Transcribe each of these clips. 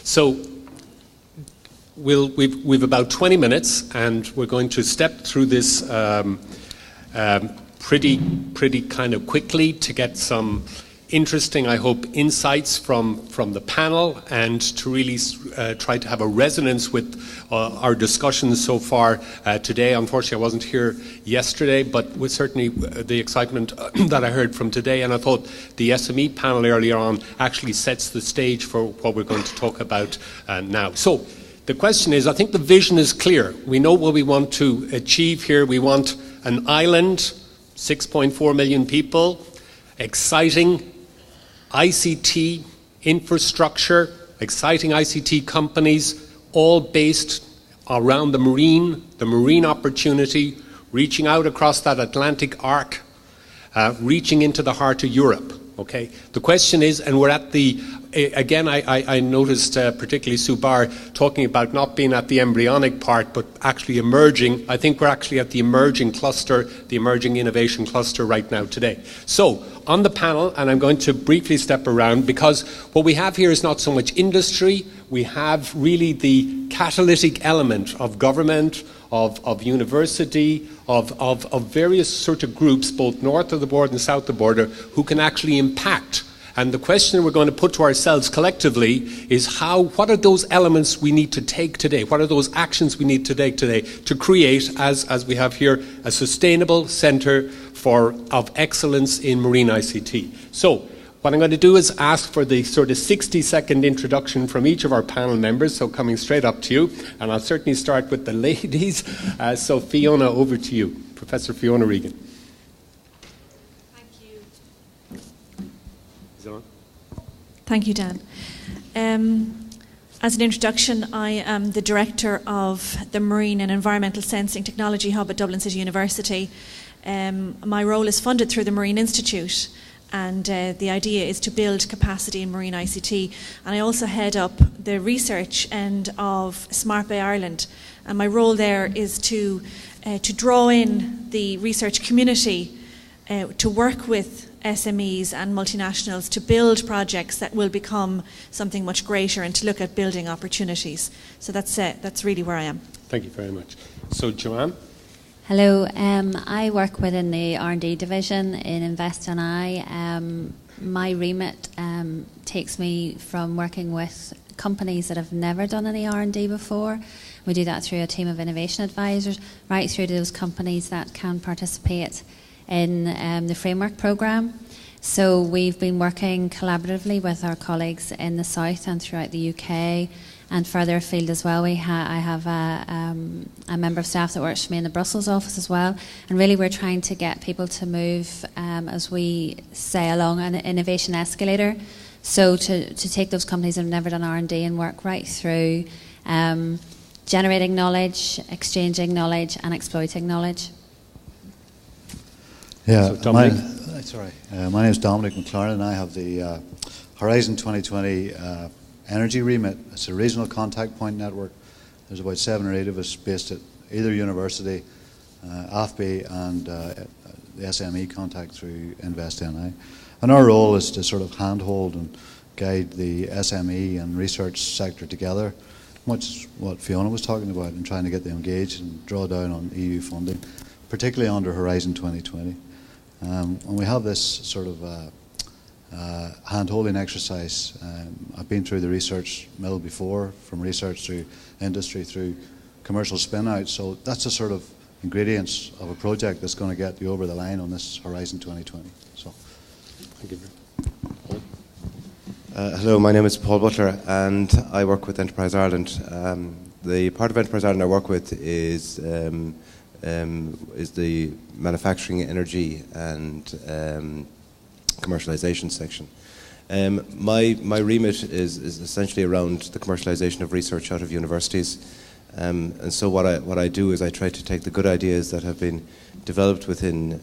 So we've about 20 minutes, and we're going to step through this pretty kind of quickly to get some interesting, I hope, insights from the panel, and to really try to have a resonance with our discussions so far today. Unfortunately, I wasn't here yesterday, but with certainly the excitement that I heard from today, and I thought the SME panel earlier on actually sets the stage for what we're going to talk about now. So the question is, I think the vision is clear. We know what we want to achieve here. We want an island, 6.4 million people, exciting ICT infrastructure, exciting ICT companies, all based around the marine opportunity, reaching out across that Atlantic arc, reaching into the heart of Europe. Okay. The question is, and we're at the, again, I noticed particularly Subar talking about not being at the embryonic part, but actually emerging. I think we're actually at the emerging cluster, the emerging innovation cluster right now today. So on the panel, and I'm going to briefly step around, because what we have here is not so much industry. We have really the catalytic element of government, of university, of various sort of groups, both north of the border and south of the border, who can actually impact. And the question we're going to put to ourselves collectively is what are those elements we need to take today? What are those actions we need to take today to create, as we have here, a sustainable centre of excellence in marine ICT? So what I'm going to do is ask for the sort of 60-second introduction from each of our panel members, so coming straight up to you, and I'll certainly start with the ladies. So Fiona, over to you. Professor Fiona Regan. Thank you. Is it on? Thank you, Dan. As an introduction, I am the director of the Marine and Environmental Sensing Technology Hub at Dublin City University. My role is funded through the Marine Institute, and the idea is to build capacity in marine ICT. And I also head up the research end of Smart Bay Ireland, and my role there is to draw in the research community to work with SMEs and multinationals to build projects that will become something much greater, and to look at building opportunities. So that's really where I am. Thank you very much. So Joanne? Hello, I work within the R&D division in Invest.NI. My remit takes me from working with companies that have never done any R&D before. We do that through a team of innovation advisors, right through to those companies that can participate in the framework programme. So we've been working collaboratively with our colleagues in the south and throughout the UK, and further afield as well. I have a member of staff that works for me in the Brussels office as well, and really we're trying to get people to move, as we say, along an innovation escalator. So to take those companies that have never done R&D and work right through generating knowledge, exchanging knowledge, and exploiting knowledge. Yeah, so Dominic. My name is Dominic McLarnon, and I have the Horizon 2020 energy remit. It's a regional contact point network. There's about 7 or 8 of us based at either university, AFBI, and the SME contact through Invest.NI. And our role is to sort of handhold and guide the SME and research sector together, much what Fiona was talking about, and trying to get them engaged and draw down on EU funding, particularly under Horizon 2020. And we have this sort of hand-holding exercise. I've been through the research mill before, from research through industry through commercial spin-out, so that's the sort of ingredients of a project that's going to get you over the line on this Horizon 2020. So, thank you. Hello, my name is Paul Butler, and I work with Enterprise Ireland. The part of Enterprise Ireland I work with is the manufacturing, energy, and commercialisation section. My remit is essentially around the commercialisation of research out of universities, and so what I do is I try to take the good ideas that have been developed within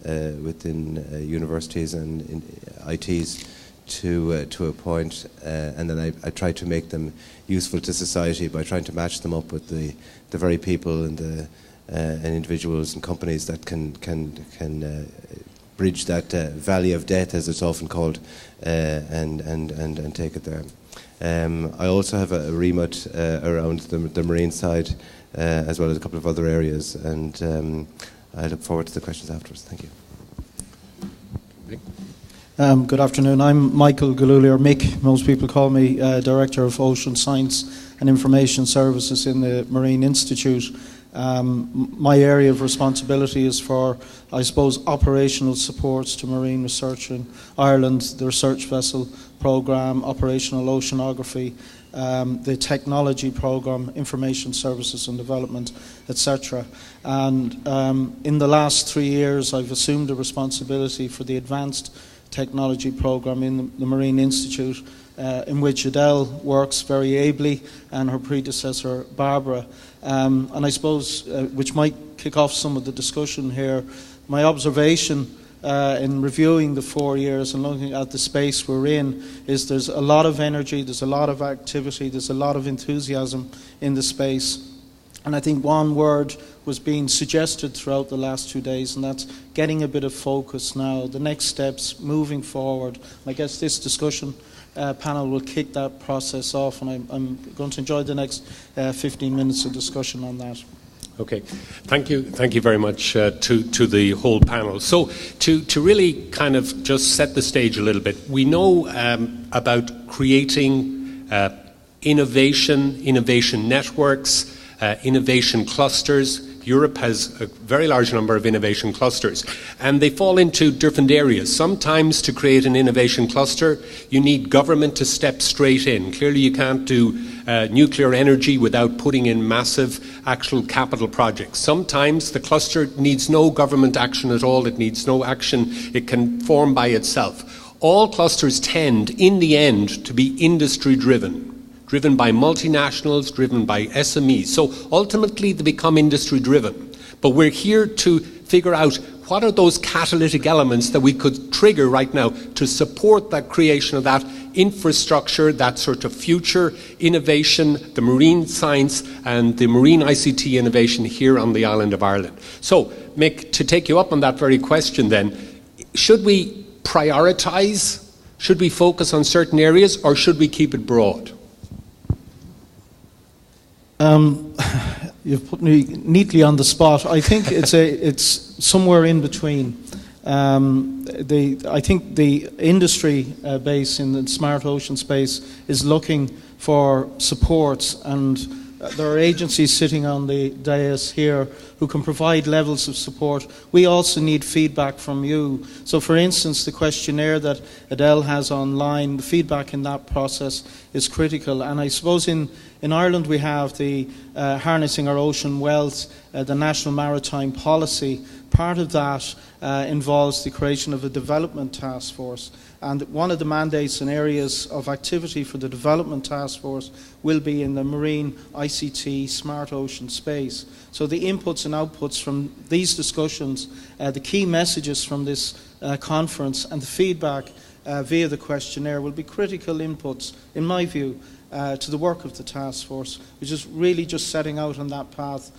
universities and in ITs to a point, and then I try to make them useful to society by trying to match them up with the very people and the and individuals and companies that can bridge that valley of death, as it's often called, and take it there. I also have a remit around the marine side, as well as a couple of other areas, and I look forward to the questions afterwards. Thank you. Good afternoon. I'm Michael Gillooly, or Mick, most people call me, Director of Ocean Science and Information Services in the Marine Institute. My area of responsibility is for, I suppose, operational supports to marine research in Ireland, the research vessel programme, operational oceanography, the technology programme, information services and development, etc. And in the last 3 years, I've assumed the responsibility for the advanced technology programme in the Marine Institute, in which Adele works very ably, and her predecessor Barbara. And I suppose, which might kick off some of the discussion here, my observation in reviewing the 4 years and looking at the space we're in is there's a lot of energy, there's a lot of activity, there's a lot of enthusiasm in the space. And I think one word was being suggested throughout the last 2 days, and that's getting a bit of focus now, the next steps moving forward. I guess this discussion panel will kick that process off, and I'm going to enjoy the next 15 minutes of discussion on that. Okay, thank you very much to the whole panel. So to really kind of just set the stage a little bit, we know about creating innovation networks, innovation clusters. Europe has a very large number of innovation clusters, and they fall into different areas. Sometimes to create an innovation cluster, you need government to step straight in. Clearly you can't do nuclear energy without putting in massive actual capital projects. Sometimes the cluster needs no government action at all, it needs no action, it can form by itself. All clusters tend, in the end, to be industry driven by multinationals, driven by SMEs. So ultimately they become industry driven. But we're here to figure out what are those catalytic elements that we could trigger right now to support that creation of that infrastructure, that sort of future innovation, the marine science and the Marine ICT innovation here on the island of Ireland. So, Mick, to take you up on that very question then, should we prioritise? Should we focus on certain areas, or should we keep it broad? You've put me neatly on the spot. I think it's somewhere in between. I think the industry base in the SmartOcean space is looking for supports, and there are agencies sitting on the dais here who can provide levels of support. We also need feedback from you. So for instance, the questionnaire that Adele has online, the feedback in that process is critical. And I suppose in Ireland we have the Harnessing Our Ocean Wealth, the National Maritime Policy. Part of that involves the creation of a development task force. And one of the mandates and areas of activity for the development task force will be in the Marine ICT SmartOcean space. So the inputs and outputs from these discussions, the key messages from this conference and the feedback via the questionnaire will be critical inputs, in my view, to the work of the task force, which is really just setting out on that path,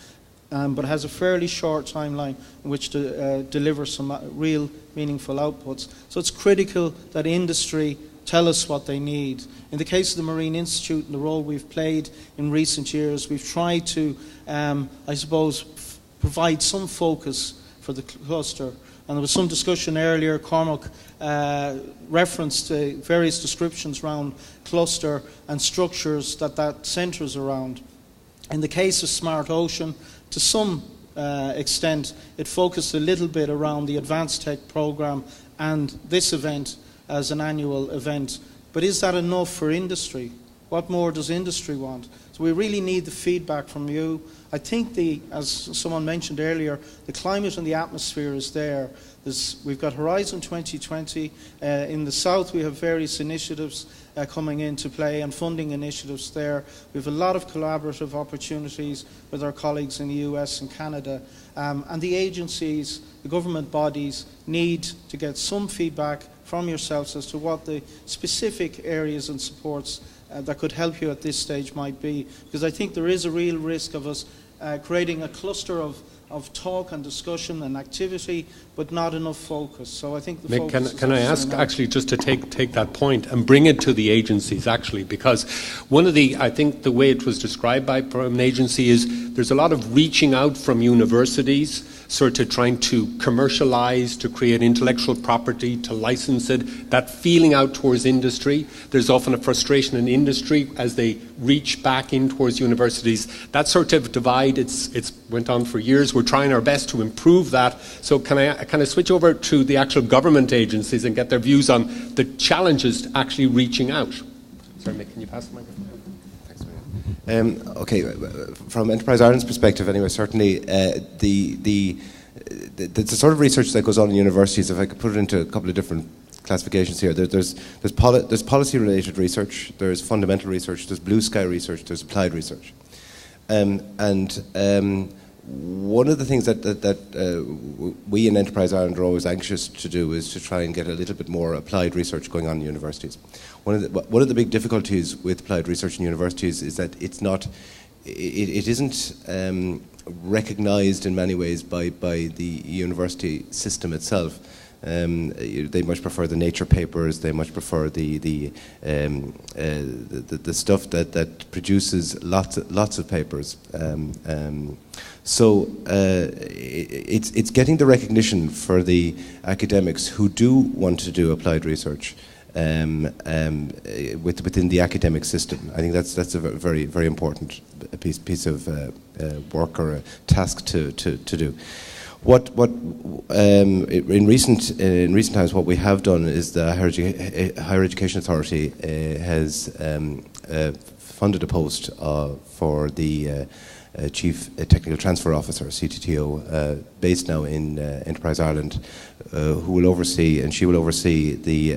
but has a fairly short timeline in which to deliver some real meaningful outputs. So it's critical that industry tell us what they need. In the case of the Marine Institute and the role we've played in recent years, we've tried to, I suppose, provide some focus for the cluster. And there was some discussion earlier, Cormac referenced various descriptions around cluster and structures that centres around. In the case of SmartOcean, to some extent, it focused a little bit around the Advanced Tech programme and this event as an annual event. But is that enough for industry? What more does industry want? So we really need the feedback from you. I think as someone mentioned earlier, the climate and the atmosphere is there. We've got Horizon 2020. In the south we have various initiatives coming into play and funding initiatives there. We have a lot of collaborative opportunities with our colleagues in the US and Canada. And the agencies, the government bodies need to get some feedback from yourselves as to what the specific areas and supports that could help you at this stage might be. Because I think there is a real risk of us creating a cluster of of talk and discussion and activity, but not enough focus. So I think the Mick, focus can I ask actually just to take that point and bring it to the agencies actually, because one of the, I think the way it was described by an agency is there's a lot of reaching out from universities, sort of trying to commercialize, to create intellectual property, to license it, that feeling out towards industry. There's often a frustration in industry as they reach back in towards universities. That sort of divide, it's went on for years. We're trying our best to improve that. So can I switch over to the actual government agencies and get their views on the challenges to actually reaching out? Sorry, Mick, can you pass the microphone? Okay, from Enterprise Ireland's perspective, anyway, certainly the sort of research that goes on in universities, if I could put it into a couple of different classifications here, there's policy-related research, there's fundamental research, there's blue sky research, there's applied research, one of the things that we in Enterprise Ireland are always anxious to do is to try and get a little bit more applied research going on in universities. One of the big difficulties with applied research in universities is that it isn't recognised in many ways by the university system itself. They much prefer the nature papers. They much prefer the stuff that produces lots of papers. So it's getting the recognition for the academics who do want to do applied research within the academic system. I think that's a very, very important piece of work or a task to do. In recent times, what we have done is the Higher Education Authority has funded a post for the Chief Technical Transfer Officer, CTTO, based now in Enterprise Ireland, who will oversee, and she will oversee the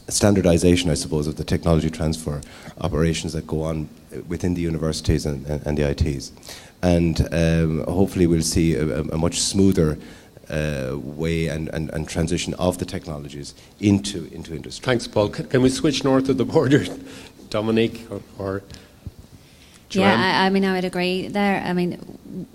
standardisation, I suppose, of the technology transfer operations that go on within the universities and the ITs. And hopefully we'll see a much smoother way and transition of the technologies into industry. Thanks, Paul. Can we switch north of the border, Dominic or Joanne? Yeah, I mean, I would agree there. I mean,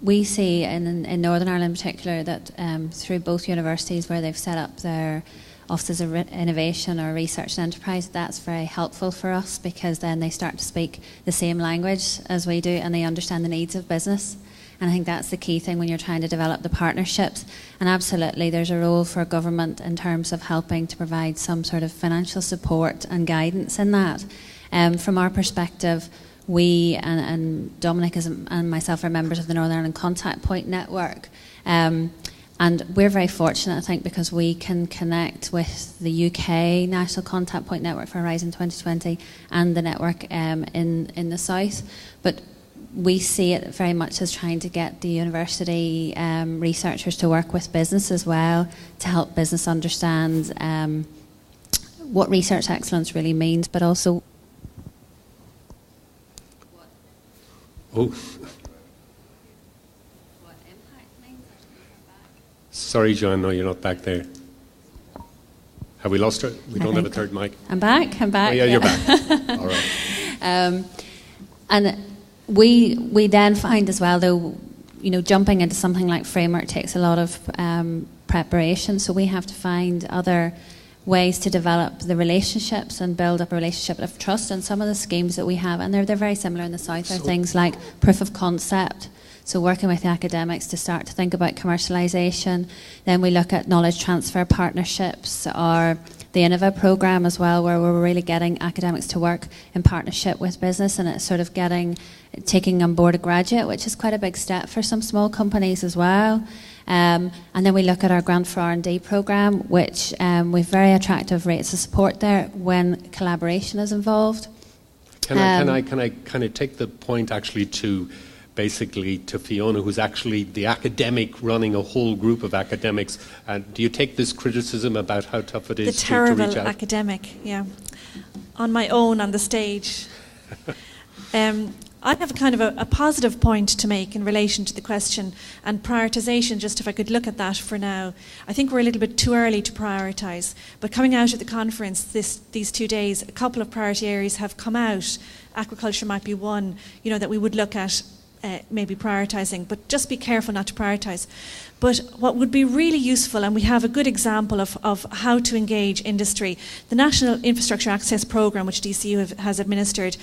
we see in Northern Ireland in particular that through both universities where they've set up their offices of innovation or research and enterprise, that's very helpful for us because then they start to speak the same language as we do and they understand the needs of business. And I think that's the key thing when you're trying to develop the partnerships. And absolutely, there's a role for government in terms of helping to provide some sort of financial support and guidance in that. From our perspective, we and Dominic and myself are members of the Northern Ireland Contact Point Network. And we're very fortunate, I think, because we can connect with the UK National Contact Point Network for Horizon 2020 and the network in the south. But we see it very much as trying to get the university researchers to work with business as well, to help business understand what research excellence really means, but also what impact means. Sorry, Joanne, no, you're not back there. Have we lost her? We don't have a third mic. I'm back. Oh, yeah, you're back. All right. And we then find as well, though, you know, jumping into something like framework takes a lot of preparation. So we have to find other ways to develop the relationships and build up a relationship of trust. And some of the schemes that we have, and they're very similar in the south, are things like proof of concept. So working with the academics to start to think about commercialisation. Then we look at knowledge transfer partnerships, or the Innova programme as well, where we're really getting academics to work in partnership with business, and it's sort of taking on board a graduate, which is quite a big step for some small companies as well. And then we look at our Grant for R&D programme, which we've very attractive rates of support there when collaboration is involved. Can I kind of take the point actually to basically to Fiona, who's actually the academic running a whole group of academics. Do you take this criticism about how tough it is to reach out? The terrible academic, yeah. On my own on the stage. I have kind of a positive point to make in relation to the question and prioritisation, just if I could look at that for now. I think we're a little bit too early to prioritise, but coming out of the conference these 2 days, a couple of priority areas have come out. Aquaculture might be one, you know, that we would look at maybe prioritising, but just be careful not to prioritise. But what would be really useful, and we have a good example of how to engage industry, the National Infrastructure Access Programme, which DCU has administered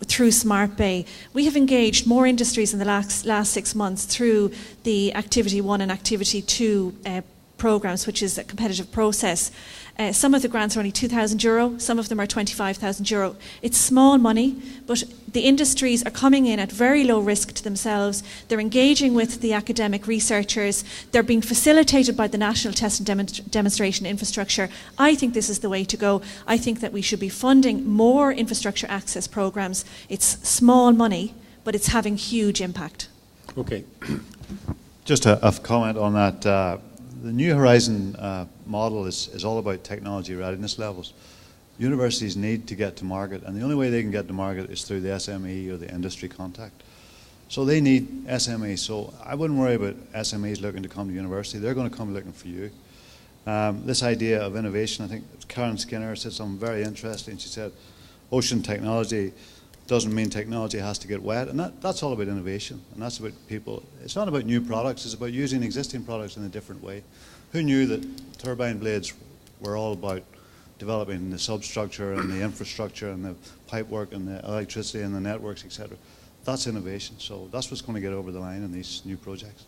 through Smart Bay. We have engaged more industries in the last 6 months through the Activity 1 and Activity 2 programmes, which is a competitive process. Some of the grants are only €2,000, some of them are €25,000. It's small money, but the industries are coming in at very low risk to themselves. They're engaging with the academic researchers. They're being facilitated by the National Test and Demonstration Infrastructure. I think this is the way to go. I think that we should be funding more infrastructure access programmes. It's small money, but it's having huge impact. Okay. Just a comment on that. The New Horizon model is all about technology readiness levels. Universities need to get to market, and the only way they can get to market is through the SME or the industry contact. So they need SMEs. So I wouldn't worry about SMEs looking to come to university. They're going to come looking for you. This idea of innovation, I think Karen Skinner said something very interesting. She said, ocean technology doesn't mean technology has to get wet, and that's all about innovation, and that's about people. It's not about new products, it's about using existing products in a different way. Who knew that turbine blades were all about developing the substructure and the infrastructure and the pipework and the electricity and the networks, etc. That's innovation, so that's what's going to get over the line in these new projects.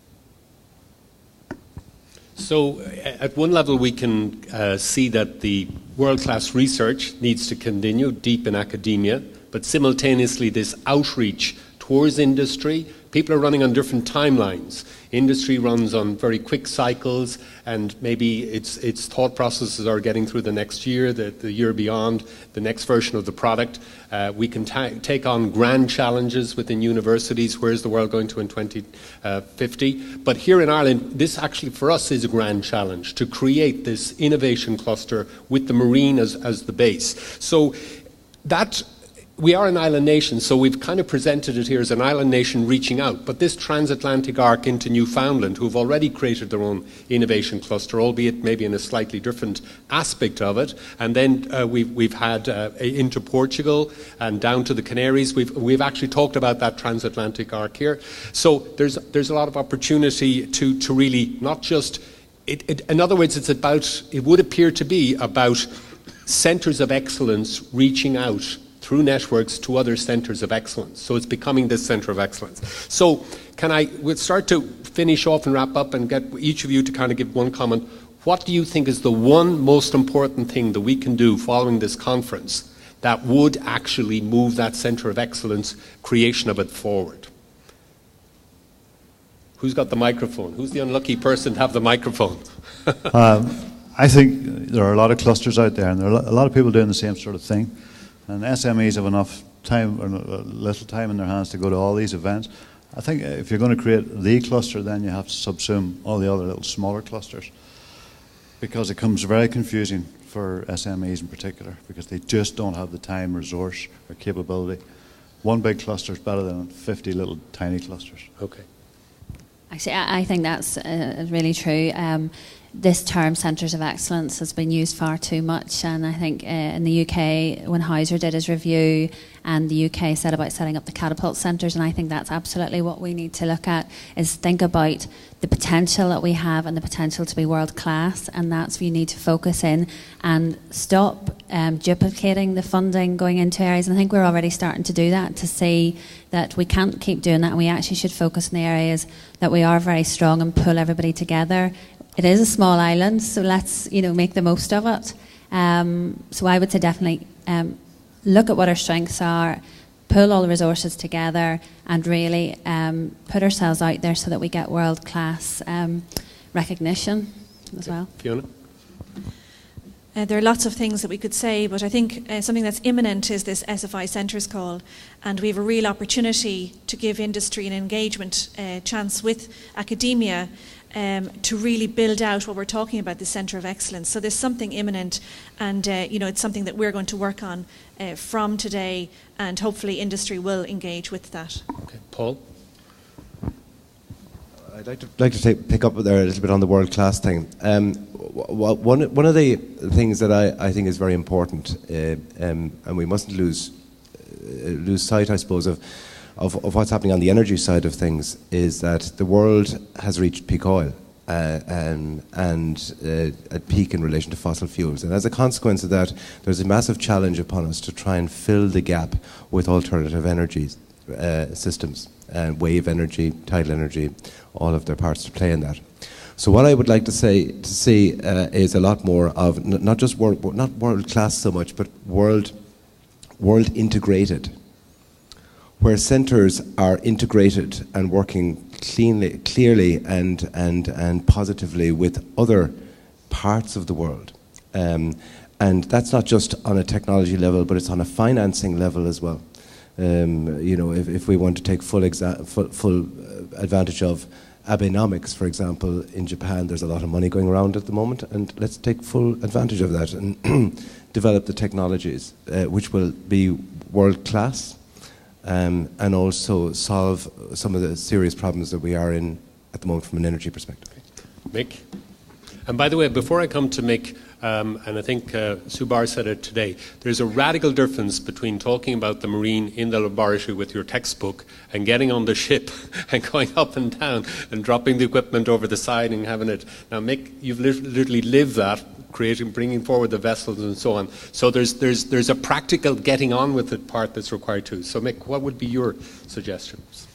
So at one level we can see that the world-class research needs to continue deep in academia, but simultaneously this outreach towards industry, people are running on different timelines. Industry runs on very quick cycles, and maybe its thought processes are getting through the next year, the year beyond, the next version of the product. We can take on grand challenges within universities. Where's the world going to in 2050? But here in Ireland, this actually for us is a grand challenge, to create this innovation cluster with the marine as the base. So that we are an island nation, so we've kind of presented it here as an island nation reaching out. But this transatlantic arc into Newfoundland, who've already created their own innovation cluster, albeit maybe in a slightly different aspect of it, and then we've had into Portugal and down to the Canaries. We've actually talked about that transatlantic arc here. So there's a lot of opportunity to really not just. In other words, it's about. It would appear to be about centres of excellence reaching out through networks to other centres of excellence. So it's becoming this centre of excellence. So we'll start to finish off and wrap up and get each of you to kind of give one comment. What do you think is the one most important thing that we can do following this conference that would actually move that centre of excellence, creation of it forward? Who's got the microphone? Who's the unlucky person to have the microphone? I think there are a lot of clusters out there, and there are a lot of people doing the same sort of thing. And SMEs have enough time, or little time in their hands to go to all these events. I think if you're going to create the cluster, then you have to subsume all the other little smaller clusters, because it becomes very confusing for SMEs in particular, because they just don't have the time, resource, or capability. One big cluster is better than 50 little tiny clusters. Okay. Actually, I think that's really true. This term, Centres of Excellence, has been used far too much, and I think in the UK, when Hauser did his review, and the UK set about setting up the catapult centres, and I think that's absolutely what we need to look at, is think about the potential that we have and the potential to be world class, and that's where you need to focus in and stop duplicating the funding going into areas. And I think we're already starting to do that, to see that we can't keep doing that, and we actually should focus in the areas that we are very strong and pull everybody together. It is a small island, so let's make the most of it. So I would say definitely look at what our strengths are, pull all the resources together, and really put ourselves out there so that we get world-class recognition as well. Fiona? There are lots of things that we could say, but I think something that's imminent is this SFI Centres call, and we have a real opportunity to give industry an engagement chance with academia to really build out what we're talking about, the Centre of Excellence. So there's something imminent, and it's something that we're going to work on from today, and hopefully industry will engage with that. Okay, Paul? I'd like to pick up there a little bit on the world class thing. One of the things that I think is very important, and we mustn't lose sight, I suppose, of of what's happening on the energy side of things is that the world has reached peak oil and a peak in relation to fossil fuels. And as a consequence of that, there's a massive challenge upon us to try and fill the gap with alternative energy systems, and wave energy, tidal energy, all of their parts to play in that. So what I would like to see is a lot more of not just not world class so much, but world integrated, where centres are integrated and working clearly and positively with other parts of the world. And that's not just on a technology level, but it's on a financing level as well. You know, if we want to take full advantage of Abenomics, for example, in Japan, there's a lot of money going around at the moment, and let's take full advantage of that and develop the technologies which will be world class and also solve some of the serious problems that we are in at the moment from an energy perspective. Mick? And by the way, before I come to Mick, and I think Subar said it today, there's a radical difference between talking about the marine in the laboratory with your textbook and getting on the ship and going up and down and dropping the equipment over the side and having it. Now, Mick, you've literally lived that, bringing forward the vessels and so on. So there's a practical getting on with it part that's required too. So Mick, what would be your suggestions?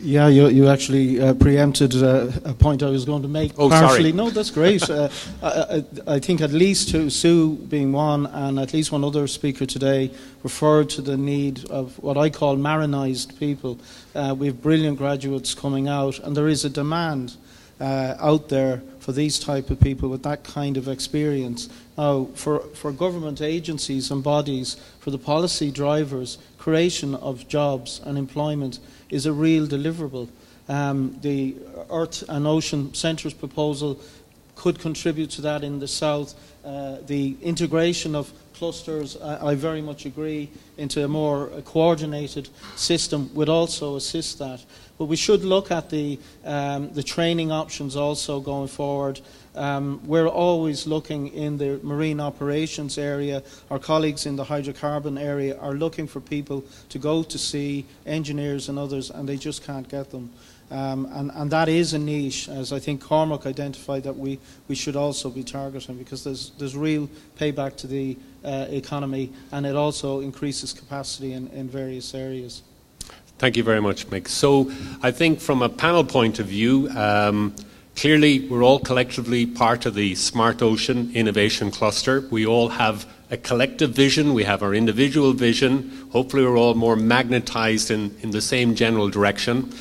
Yeah, you actually preempted a point I was going to make. Oh, partially. Sorry. No, that's great. I think at least Sue being one, and at least one other speaker today referred to the need of what I call marinized people. We have brilliant graduates coming out, and there is a demand out there for these type of people with that kind of experience. Now, for government agencies and bodies, for the policy drivers, creation of jobs and employment is a real deliverable. The Earth and Ocean Centres proposal could contribute to that in the south. The integration of clusters, I very much agree, into a more coordinated system would also assist that. But we should look at the training options also going forward. We're always looking in the marine operations area. Our colleagues in the hydrocarbon area are looking for people to go to sea, engineers and others, and they just can't get them. And that is a niche, as I think Cormac identified, that we should also be targeting, because there's real payback to the economy, and it also increases capacity in various areas. Thank you very much, Mick. So I think from a panel point of view, clearly we're all collectively part of the SmartOcean Innovation Cluster. We all have a collective vision, we have our individual vision. Hopefully we're all more magnetized in the same general direction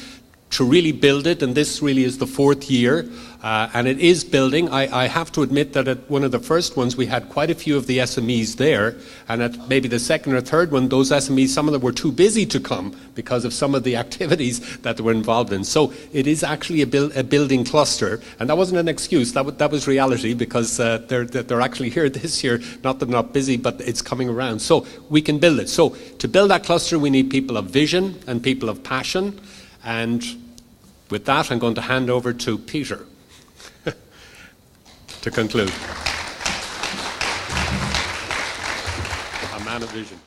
to really build it, and this really is the fourth year, and it is building. I have to admit that at one of the first ones we had quite a few of the SMEs there, and at maybe the second or third one, those SMEs, some of them were too busy to come because of some of the activities that they were involved in. So it is actually a building cluster, and that wasn't an excuse, that was reality, because they're actually here this year, not that they're not busy, but it's coming around. So we can build it. So to build that cluster we need people of vision and people of passion, and with that, I'm going to hand over to Peter to conclude. A man of vision.